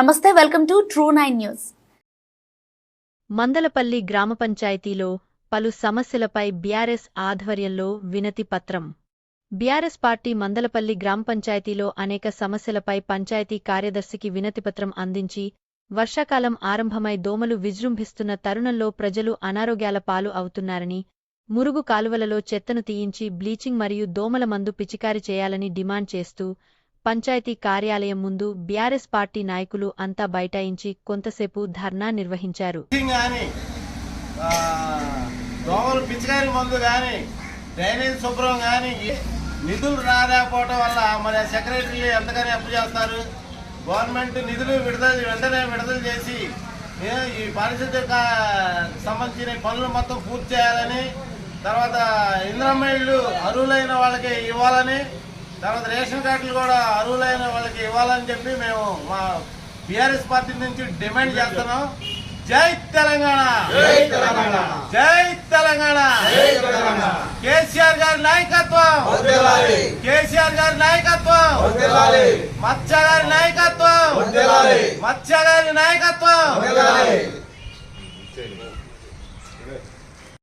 నమస్తే, welcome to ట్రూ9 news. Mandalapalli గ్రామ పంచాయతీలో పలు సమస్యలపై బీఆర్ఎస్ ఆధ్వర్యంలో వినతి పత్రం. బీఆర్ఎస్ పార్టీ మందలపల్లి గ్రామ పంచాయతీలో అనేక సమస్యలపై పంచాయతీ కార్యదర్శికి వినతిపత్రం అందించి, వర్షాకాలం ఆరంభమై దోమలు విజృంభిస్తున్న తరుణంలో ప్రజలు అనారోగ్యాల పాలు అవుతున్నారని, మురుగు కాలువలలో చెత్తను తీయించి బ్లీచింగ్ మరియు దోమల మందు పిచికారీ చేయాలని డిమాండ్ చేస్తూ పంచాయతీ కార్యాలయం ముందు బీఆర్ఎస్ పార్టీ నాయకులు అంతా బైఠాయించి కొంతసేపు ధర్నా నిర్వహించారు. దోమలు పిచికారీ మందు కానీ డ్రైనేజ్ శుభ్రం కానీ నిధులు రాకపోవటం వల్ల మరి సెక్రటరీ ఎంతగానో అప్పు చేస్తారు. గవర్నమెంట్ నిధులు వెంటనే విడుదల చేసి ఈ పారిశుద్ధ్య సంబంధించిన పనులు మొత్తం పూర్తి చేయాలని, తర్వాత ఇందిరమ్మ ఇళ్ళు అర్హులైన వాళ్ళకి ఇవ్వాలని, తర్వాత రేషన్ కార్డులు కూడా అర్హులైన వాళ్ళకి ఇవ్వాలని చెప్పి మేము మా బీఆర్ఎస్ పార్టీ నుంచి డిమాండ్ చేస్తున్నాం. జై తెలంగాణ, జై తెలంగాణ. కేసీఆర్ గారి నాయకత్వం, కేసీఆర్ గారి నాయకత్వం, మత్స్య గారి నాయకత్వం, మత్స్య గారి నాయకత్వం.